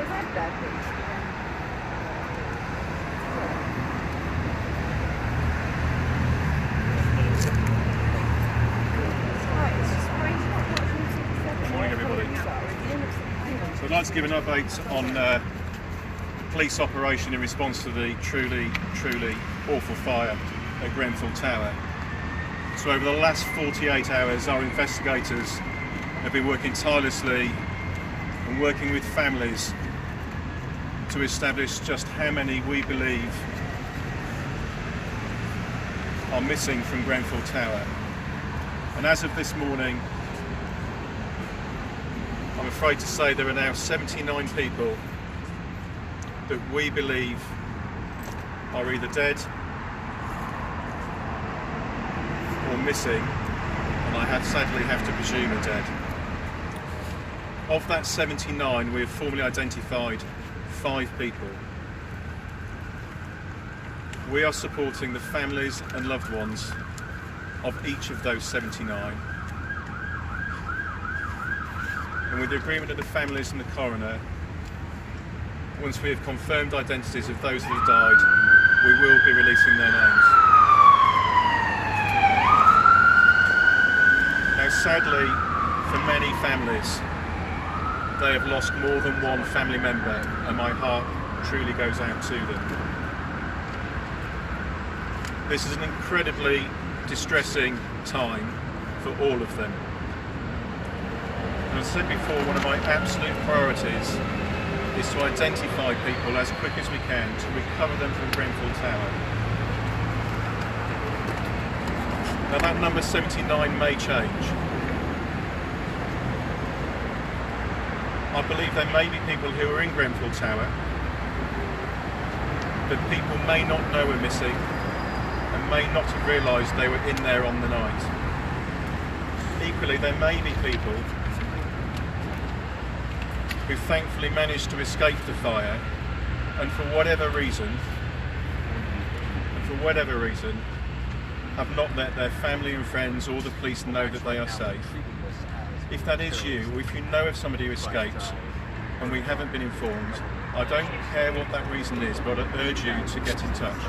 is that bad? Morning, everybody. So I'd like to give an update on the police operation in response to the truly awful fire at Grenfell Tower. So over the last 48 hours, our investigators have been working tirelessly and working with families to establish just how many we believe are missing from Grenfell Tower. And as of this morning, I'm afraid to say there are now 79 people that we believe are either dead or missing, and I sadly have to presume are dead. Of that 79, we have formally identified 5 people. We are supporting the families and loved ones of each of those 79. And with the agreement of the families and the coroner, once we have confirmed identities of those that have died, we will be releasing their names. Now sadly, for many families, they have lost more than one family member, and my heart truly goes out to them. This is an incredibly distressing time for all of them. And as I said before, one of my absolute priorities is to identify people as quick as we can to recover them from Grenfell Tower. Now that number 79 may change. I believe there may be people who are in Grenfell Tower that people may not know are missing and may not have realised they were in there on the night. Equally, there may be people who thankfully managed to escape the fire and for whatever reason, have not let their family and friends or the police know that they are safe. If that is you, or if you know of somebody who escaped and we haven't been informed, I don't care what that reason is, but I urge you to get in touch.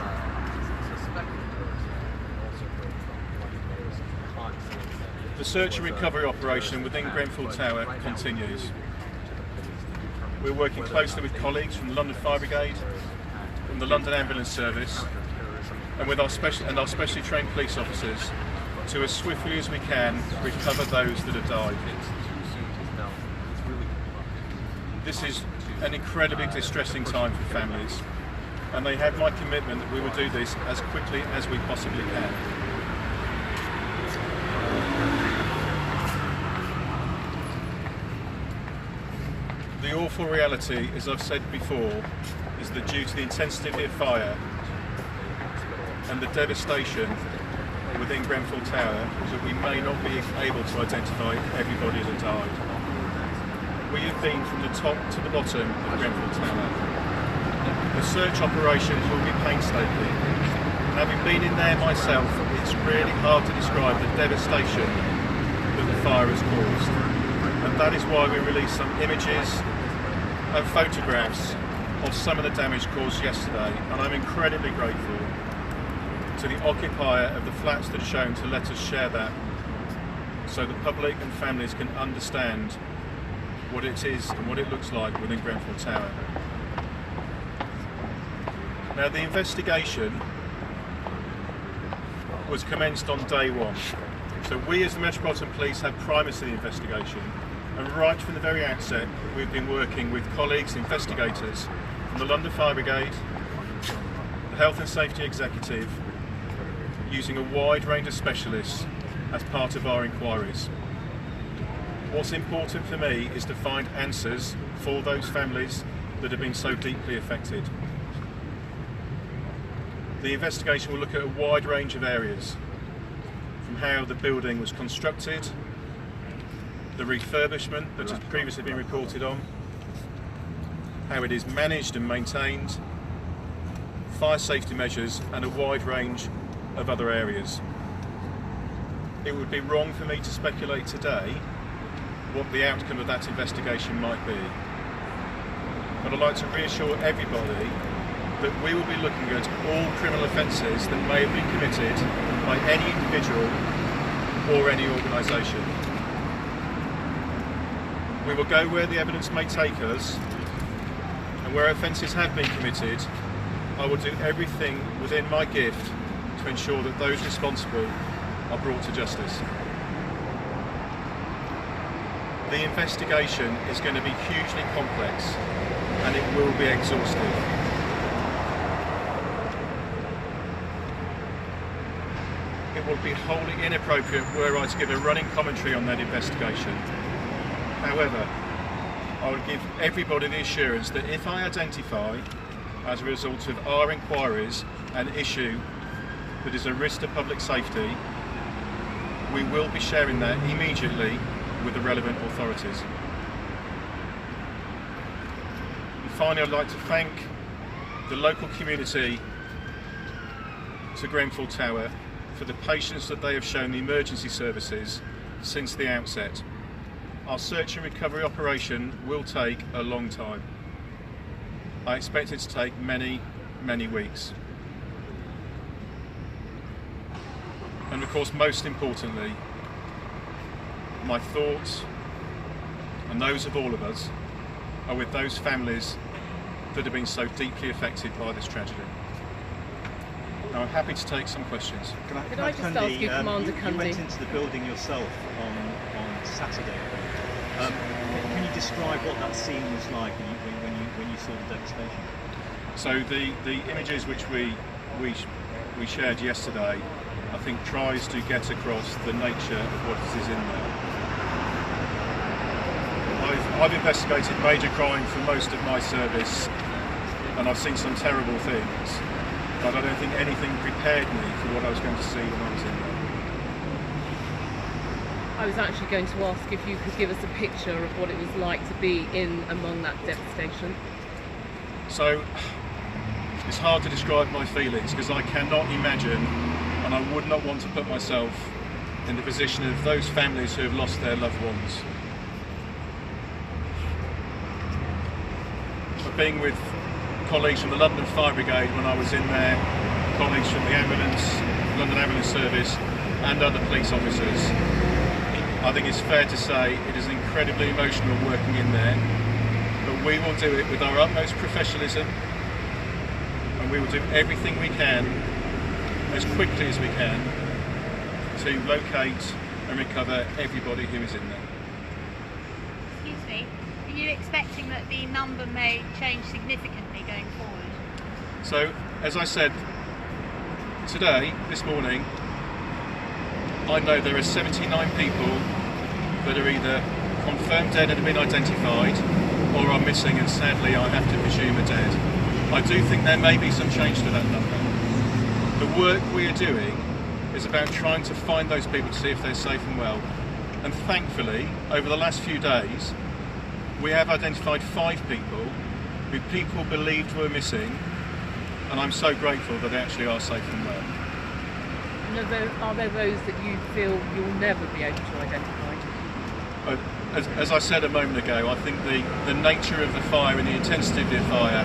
The search and recovery operation within Grenfell Tower continues. We're working closely with colleagues from the London Fire Brigade, from the London Ambulance Service, and with our specially trained police officers to, as swiftly as we can, recover those that have died. This is an incredibly distressing time for families, and they have my commitment that we will do this as quickly as we possibly can. The awful reality, as I've said before, is that due to the intensity of the fire and the devastation within Grenfell Tower, that we may not be able to identify everybody that died. We have been from the top to the bottom of Grenfell Tower. The search operation will be painstaking. Having been in there myself, it's really hard to describe the devastation that the fire has caused. And that is why we released some images and photographs of some of the damage caused yesterday, and I'm incredibly grateful to the occupier of the flats that are shown to let us share that, so the public and families can understand what it is and what it looks like within Grenfell Tower. Now, the investigation was commenced on day one, so we as the Metropolitan Police had primacy to the investigation, and right from the very outset we've been working with colleagues, investigators from the London Fire Brigade, the Health and Safety Executive, using a wide range of specialists as part of our inquiries. What's important for me is to find answers for those families that have been so deeply affected. The investigation will look at a wide range of areas, from how the building was constructed, the refurbishment that has previously been reported on, how it is managed and maintained, fire safety measures, and a wide range of other areas. It would be wrong for me to speculate today what the outcome of that investigation might be. But I'd like to reassure everybody that we will be looking at all criminal offences that may have been committed by any individual or any organisation. We will go where the evidence may take us, and where offences have been committed, I will do everything within my gift to ensure that those responsible are brought to justice. The investigation is going to be hugely complex, and it will be exhaustive. It would be wholly inappropriate were I to give a running commentary on that investigation. However, I would give everybody the assurance that if I identify, as a result of our inquiries, an issue that is a risk to public safety, we will be sharing that immediately with the relevant authorities. And finally, I'd like to thank the local community to Grenfell Tower for the patience that they have shown the emergency services since the outset. Our search and recovery operation will take a long time. I expect it to take many, many weeks. And of course, most importantly, my thoughts, and those of all of us, are with those families that have been so deeply affected by this tragedy. Now, I'm happy to take some questions. Could I just ask you, Commander Cundy? You went into the building yourself on Saturday. Can you describe what that scene was like when you saw the devastation? So the images which we shared yesterday, I think, tries to get across the nature of what is in there. I've investigated major crime for most of my service, and I've seen some terrible things, but I don't think anything prepared me for what I was going to see when I was in there. I was actually going to ask if you could give us a picture of what it was like to be in among that devastation. So, it's hard to describe my feelings because I cannot imagine, and I would not want to put myself in the position of those families who have lost their loved ones. But being with colleagues from the London Fire Brigade when I was in there, colleagues from the London Ambulance Service and other police officers, I think it's fair to say it is incredibly emotional working in there, but we will do it with our utmost professionalism, and we will do everything we can, as quickly as we can, to locate and recover everybody who is in there. Excuse me, are you expecting that the number may change significantly going forward? So, as I said, this morning, I know there are 79 people that are either confirmed dead and have been identified, or are missing and sadly I have to presume are dead. I do think there may be some change to that number. The work we are doing is about trying to find those people to see if they're safe and well. And thankfully, over the last few days, we have identified 5 people who people believed were missing, and I'm so grateful that they actually are safe and well. Are there those that you feel you'll never be able to identify? As I said a moment ago, I think the nature of the fire and the intensity of the fire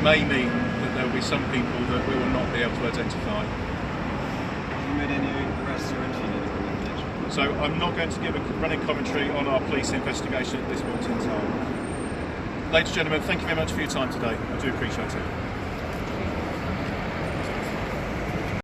may mean that there will be some people that we will not be able to identify. Have you made any arrests or interviewed anyone? So I'm not going to give a running commentary on our police investigation at this point in time. Ladies and gentlemen, thank you very much for your time today. I do appreciate it.